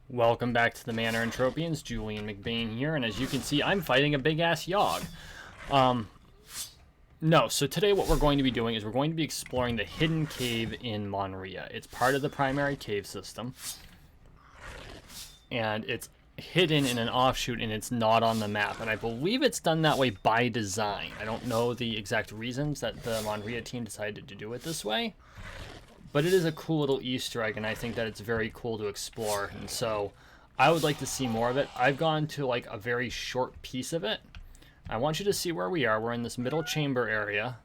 Welcome back to the Manor Entropians. Julian McBain here, and as you can see, I'm fighting a big-ass Yogg. No, so today what we're going to be doing is we're going to be exploring the hidden cave in Monria. It's part of the primary cave system, and it's hidden in an offshoot, and it's not on the map, and I believe it's done that way by design. I don't know the exact reasons that the Monria team decided to do it this way, but it is a cool little Easter egg, and I think that it's very cool to explore, and so I would like to see more of it. I've gone to like a very short piece of it. I want you to see where we are. We're in this middle chamber area,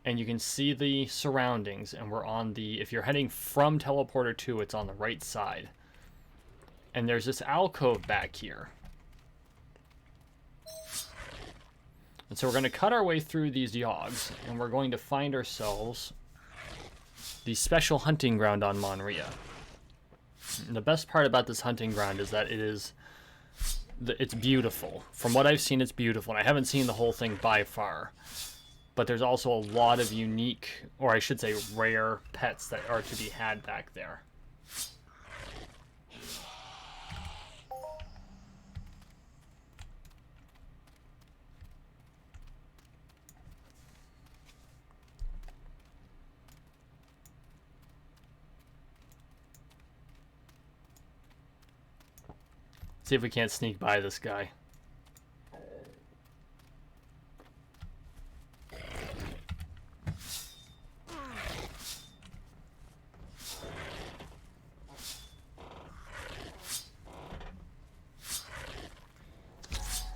and you can see the surroundings, and we're on the, if you're heading from Teleporter 2, it's on the right side. And there's this alcove back here. And so we're going to cut our way through these Yoggs, and we're going to find ourselves the special hunting ground on Monria. And the best part about this hunting ground is that it's beautiful. From what I've seen, it's beautiful, and I haven't seen the whole thing by far. But there's also a lot of unique, or I should say rare, pets that are to be had back there. See if we can't sneak by this guy.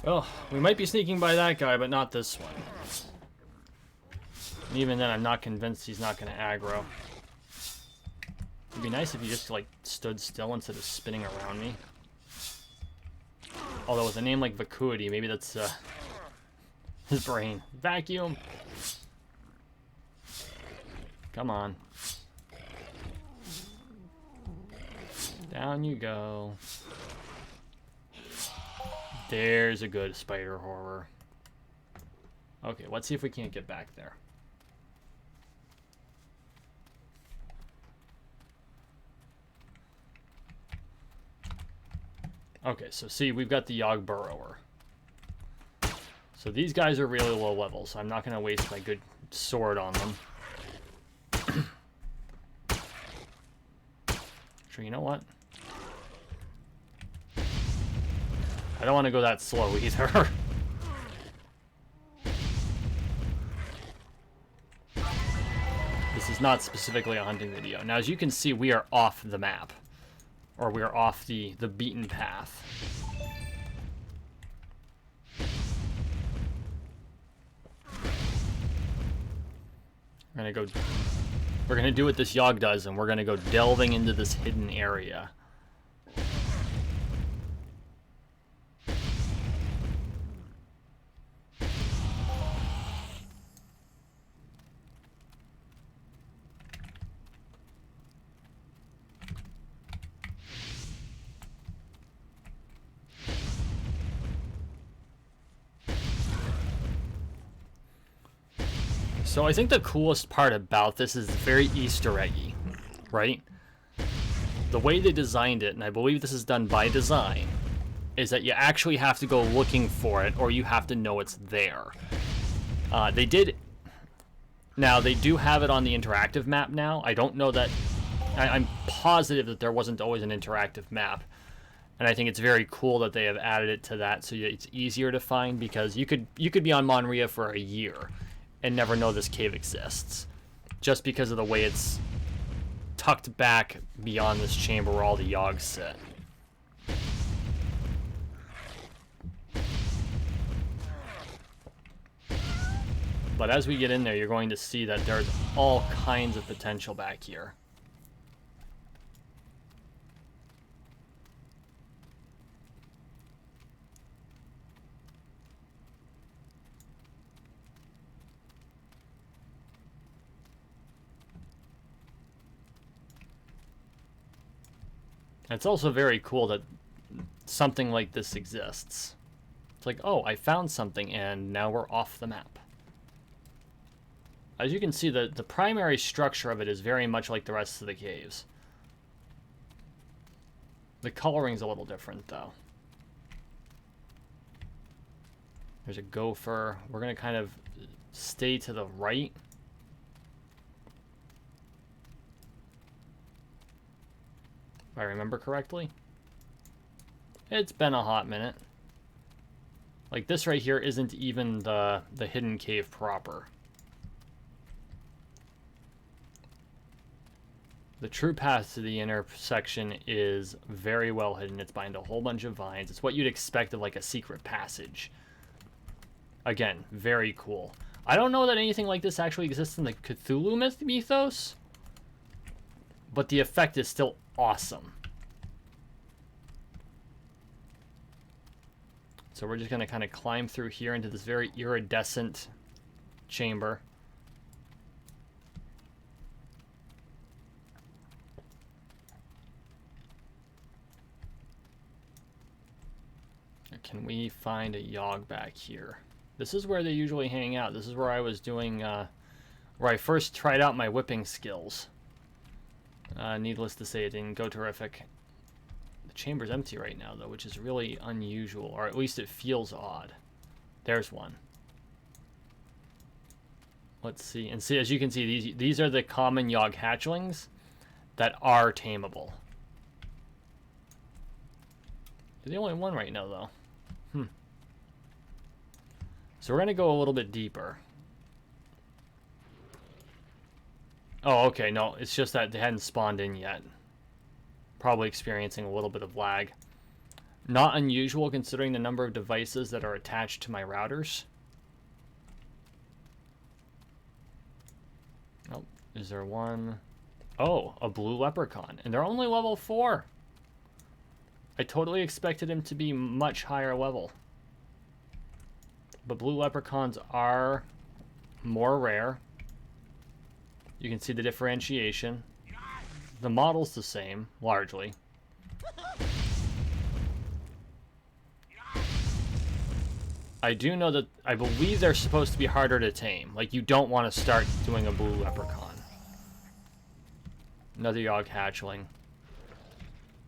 Well, we might be sneaking by that guy, but not this one. And even then, I'm not convinced he's not going to aggro. It'd be nice if he just, like, stood still instead of spinning around me. Although with a name like Vacuity, maybe that's his brain. Vacuum! Come on. Down you go. There's a good spider horror. Okay, let's see if we can't get back there. Okay, so see, we've got the Yogg Burrower. So these guys are really low level, so I'm not going to waste my good sword on them. Sure, you know what? I don't want to go that slow either. This is not specifically a hunting video. Now, as you can see, we are off the map. Or we are off the beaten path. We're gonna do what this Yogg does, and we're gonna go delving into this hidden area. So I think the coolest part about this is very Easter eggy, right? The way they designed it, and I believe this is done by design, is that you actually have to go looking for it, or you have to know it's there. They do have it on the interactive map now. I don't know that, I'm positive that there wasn't always an interactive map. And I think it's very cool that they have added it to that, so it's easier to find, because you could be on Monria for a year and never know this cave exists, just because of the way it's tucked back beyond this chamber where all the Yoggs sit. But as we get in there, you're going to see that there's all kinds of potential back here. It's also very cool that something like this exists. It's like, oh, I found something, and now we're off the map. As you can see, the primary structure of it is very much like the rest of the caves. The coloring's a little different, though. There's a gopher. We're going to kind of stay to the right. If I remember correctly. It's been a hot minute. Like, this right here isn't even the hidden cave proper. The true path to the intersection is very well hidden. It's behind a whole bunch of vines. It's what you'd expect of like a secret passage. Again, very cool. I don't know that anything like this actually exists in the Cthulhu mythos, but the effect is still awesome. So we're just going to kind of climb through here into this very iridescent chamber. Can we find a Yogg back here? This is where they usually hang out. This is where I was doing, where I first tried out my whipping skills. Needless to say, it didn't go terrific. The chamber's empty right now, though, which is really unusual, or at least it feels odd. There's one. Let's see. And see, as you can see, these are the common Yogg hatchlings that are tameable. They're the only one right now, though. So we're going to go a little bit deeper. Oh, okay. No, it's just that they hadn't spawned in yet. Probably experiencing a little bit of lag. Not unusual considering the number of devices that are attached to my routers. Oh, is there one? Oh, a blue leprechaun. And they're only level 4. I totally expected him to be much higher level. But blue leprechauns are more rare. You can see the differentiation. The model's the same, largely. I do know that I believe they're supposed to be harder to tame. Like, you don't want to start doing a blue leprechaun. Another Yogg hatchling.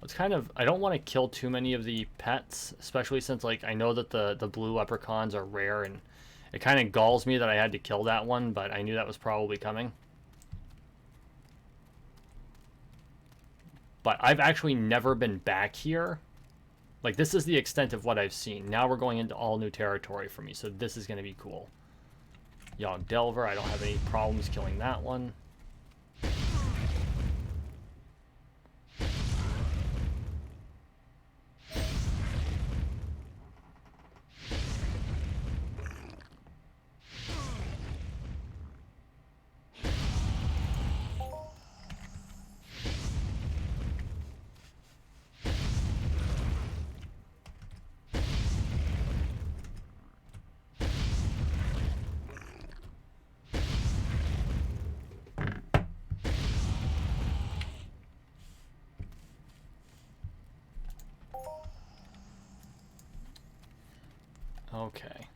It's kind of, I don't want to kill too many of the pets, especially since, like, I know that the blue leprechauns are rare, and it kind of galls me that I had to kill that one, but I knew that was probably coming. But I've actually never been back here. Like, this is the extent of what I've seen. Now we're going into all new territory for me, so this is going to be cool. Yogg Delver, I don't have any problems killing that one. Okay.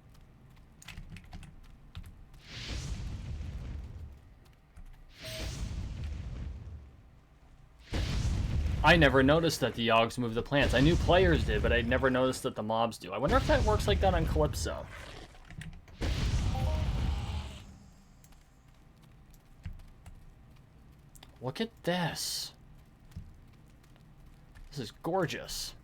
I never noticed that the Yoggs move the plants. I knew players did, but I'd never noticed that the mobs do. I wonder if that works like that on Calypso. Look at this. This is gorgeous.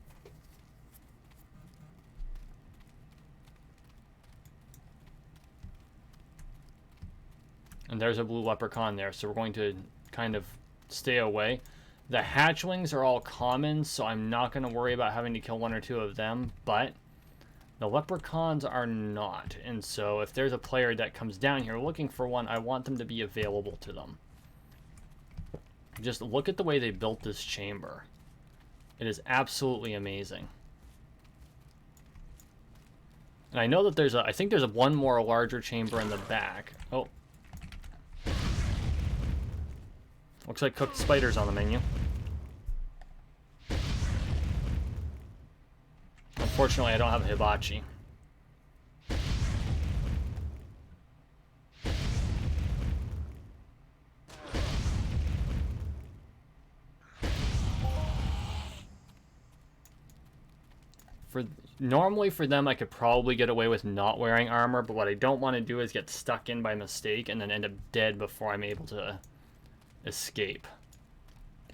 And there's a blue leprechaun there, so we're going to kind of stay away. The hatchlings are all common, so I'm not going to worry about having to kill one or two of them, but the leprechauns are not. And so if there's a player that comes down here looking for one, I want them to be available to them. Just look at the way they built this chamber. It is absolutely amazing. And I know that there's I think there's one more larger chamber in the back. Oh. Looks like cooked spiders on the menu. Unfortunately, I don't have a hibachi. Normally for them, I could probably get away with not wearing armor, but what I don't want to do is get stuck in by mistake and then end up dead before I'm able to escape.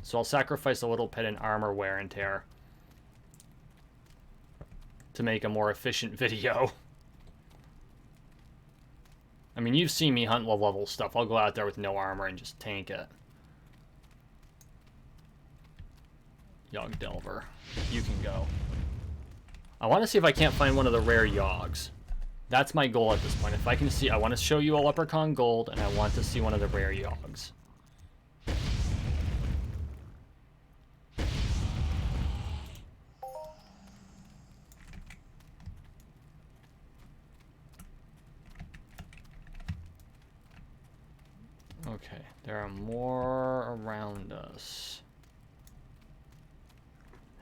So I'll sacrifice a little bit in armor wear and tear to make a more efficient video. I mean, you've seen me hunt low-level stuff. I'll go out there with no armor and just tank it. Yogg Delver, you can go. I want to see if I can't find one of the rare Yoggs. That's my goal at this point. If I can see, I want to show you a Leprechaun Gold, and I want to see one of the rare Yoggs. Okay, there are more around us.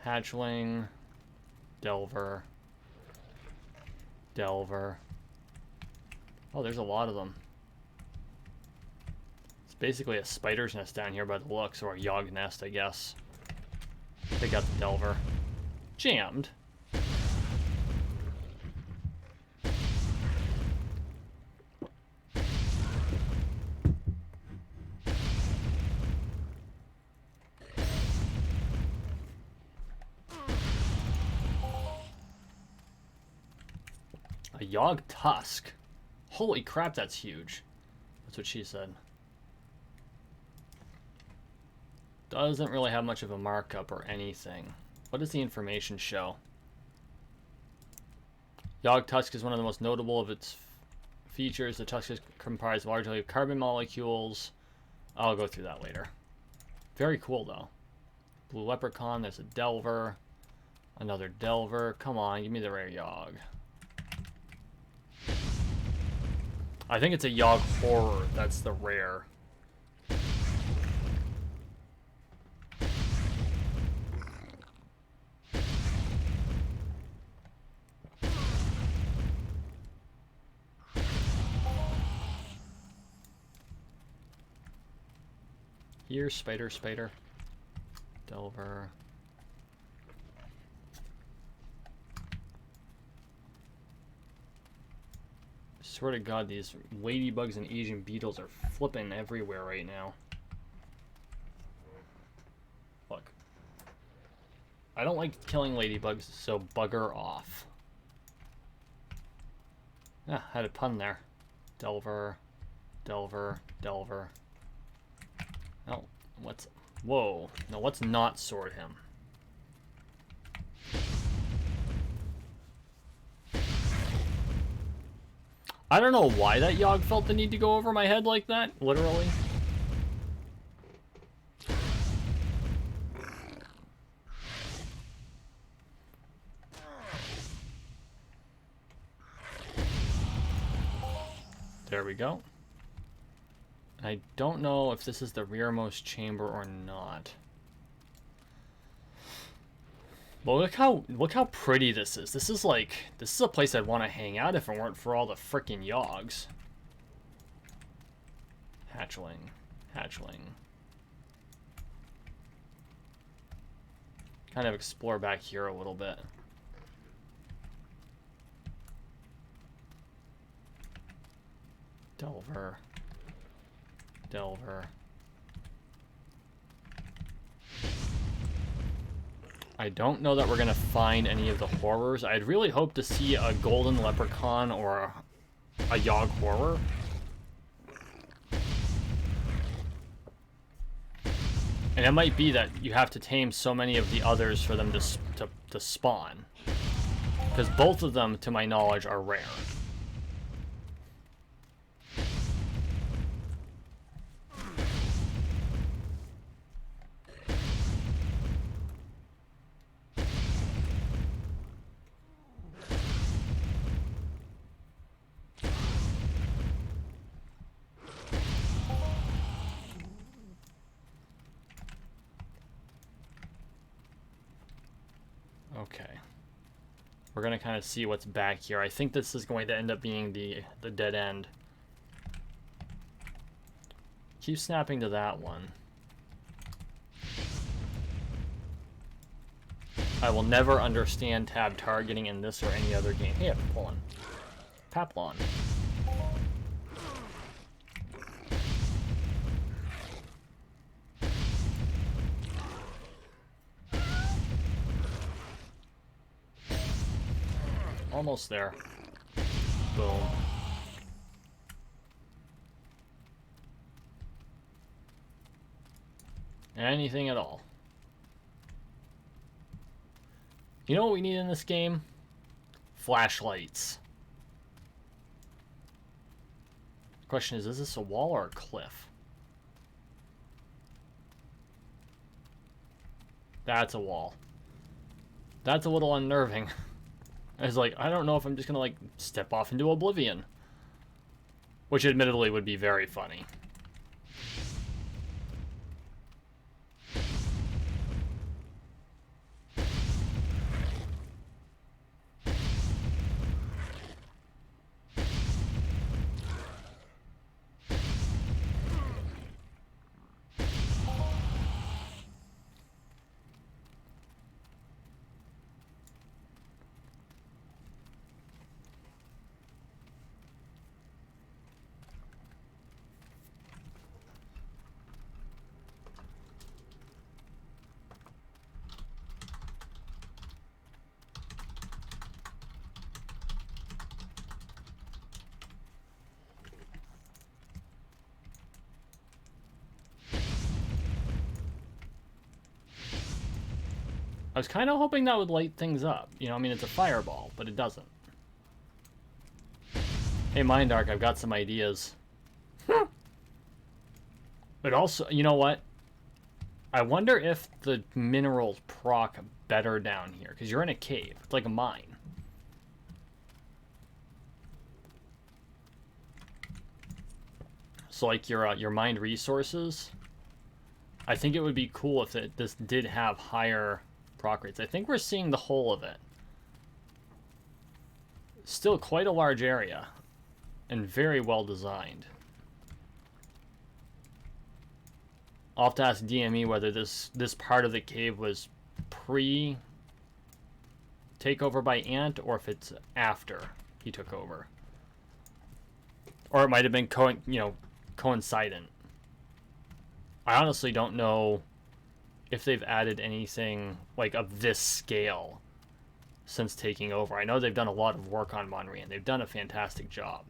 Hatchling, Delver, Delver. Oh, there's a lot of them. It's basically a spider's nest down here by the looks, or a Yogg nest, I guess. Take out the Delver. Jammed. A Yogg Tusk. Holy crap, that's huge. That's what she said. Doesn't really have much of a markup or anything. What does the information show? Yogg Tusk is one of the most notable of its features. The tusk is comprised largely of carbon molecules. I'll go through that later. Very cool, though. Blue Leprechaun, there's a Delver. Another Delver. Come on, give me the rare Yogg. I think it's a Yogg Horror. That's the rare. Here, spider, spider. Delver. Swear to God, these ladybugs and Asian beetles are flipping everywhere right now. Look. I don't like killing ladybugs, so bugger off. Ah, had a pun there. Delver, Delver, Delver. Oh, what's... Whoa. No, let's not sword him. I don't know why that Yogg felt the need to go over my head like that, literally. There we go. I don't know if this is the rearmost chamber or not. But look how pretty this is. This is a place I'd want to hang out if it weren't for all the frickin' Yoggs. Hatchling. Hatchling. Kind of explore back here a little bit. Delver. Delver. I don't know that we're gonna find any of the horrors. I'd really hope to see a golden leprechaun or a Yogg horror. And it might be that you have to tame so many of the others for them to spawn. Because both of them, to my knowledge, are rare. Okay. We're gonna kind of see what's back here. I think this is going to end up being the dead end. Keep snapping to that one. I will never understand tab targeting in this or any other game. Hey, Paplon. Paplon. Almost there. Boom. Anything at all. You know what we need in this game? Flashlights. Question is this a wall or a cliff? That's a wall. That's a little unnerving. I was like, I don't know if I'm just gonna like step off into oblivion. Which admittedly would be very funny. I was kind of hoping that would light things up. You know, I mean, it's a fireball, but it doesn't. Hey, Mindark, I've got some ideas. But also, you know what? I wonder if the minerals proc better down here, because you're in a cave. It's like a mine. So, like, your mined resources, I think it would be cool if this did have higher proc rates. I think we're seeing the whole of it. Still quite a large area and very well designed. I'll have to ask DME whether this part of the cave was pre takeover by Ant or if it's after he took over. Or it might have been coincident. I honestly don't know if they've added anything like of this scale since taking over. I know they've done a lot of work on Monria, and they've done a fantastic job.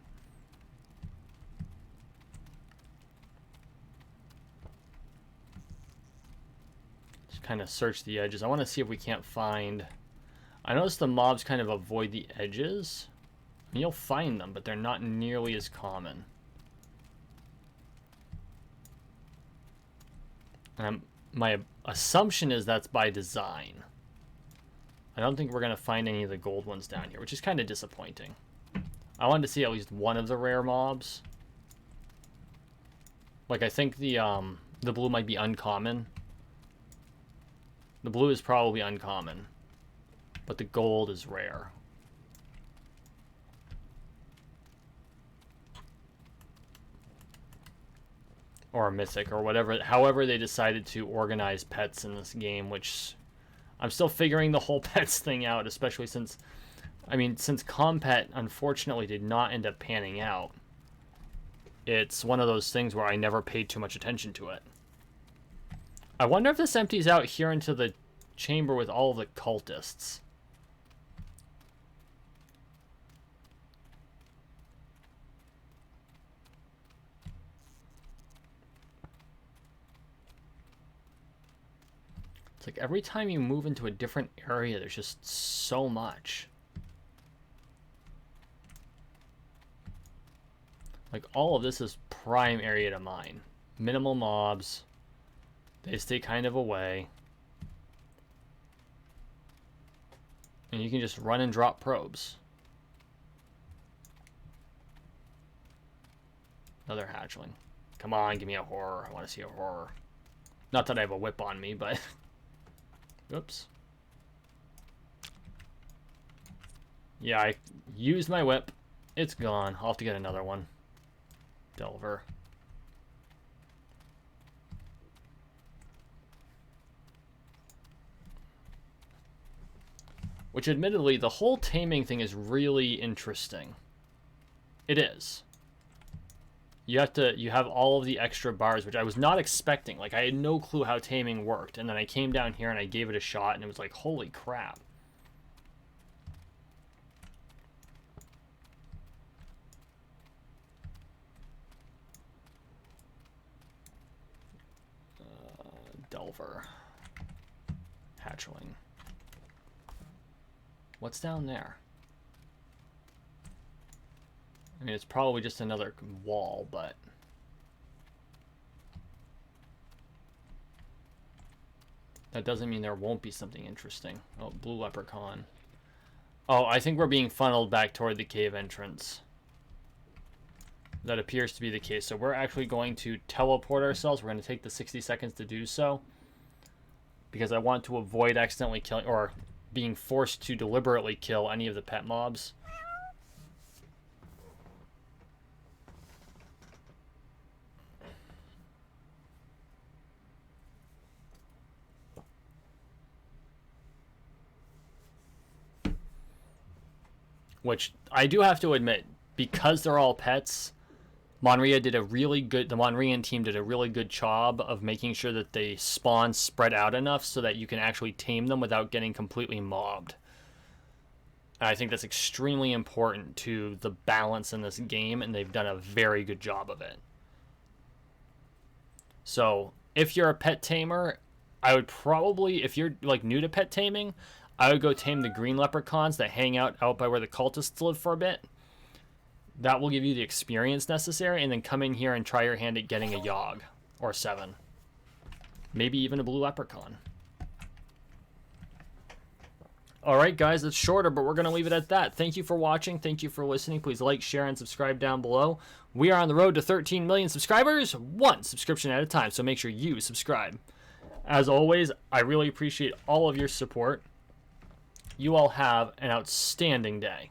Just kind of search the edges. I want to see if we can't find... I notice the mobs kind of avoid the edges. I mean, you'll find them, but they're not nearly as common. And my assumption is that's by design. I don't think we're going to find any of the gold ones down here, which is kind of disappointing. I wanted to see at least one of the rare mobs. Like, I think the blue might be uncommon. The blue is probably uncommon, but the gold is rare. Or mythic, or whatever, however they decided to organize pets in this game, which I'm still figuring the whole pets thing out, especially since, I mean, since Compet unfortunately did not end up panning out, it's one of those things where I never paid too much attention to it. I wonder if this empties out here into the chamber with all the cultists. It's like every time you move into a different area, there's just so much. Like, all of this is prime area to mine. Minimal mobs. They stay kind of away. And you can just run and drop probes. Another hatchling. Come on, give me a horror. I want to see a horror. Not that I have a whip on me, but... Oops. Yeah, I used my whip. It's gone. I'll have to get another one. Delver. Which, admittedly, the whole taming thing is really interesting. It is. You have all of the extra bars, which I was not expecting. Like, I had no clue how taming worked. And then I came down here and I gave it a shot, and it was like, holy crap. Delver. Hatchling. What's down there? I mean, it's probably just another wall, but... that doesn't mean there won't be something interesting. Oh, blue leprechaun. Oh, I think we're being funneled back toward the cave entrance. That appears to be the case. So we're actually going to teleport ourselves. We're going to take the 60 seconds to do so. Because I want to avoid accidentally killing, or being forced to deliberately kill any of the pet mobs. Which I do have to admit, because they're all pets, Monria did a really good, the Monrian team did a really good job of making sure that they spawn spread out enough so that you can actually tame them without getting completely mobbed. And I think that's extremely important to the balance in this game, and they've done a very good job of it. So, if you're a pet tamer, I would probably, if you're like new to pet taming, I would go tame the green leprechauns that hang out by where the cultists live for a bit. That will give you the experience necessary, and then come in here and try your hand at getting a Yogg or 7. Maybe even a blue leprechaun. Alright guys, it's shorter, but we're going to leave it at that. Thank you for watching. Thank you for listening. Please like, share, and subscribe down below. We are on the road to 13 million subscribers, one subscription at a time, so make sure you subscribe. As always, I really appreciate all of your support. You all have an outstanding day.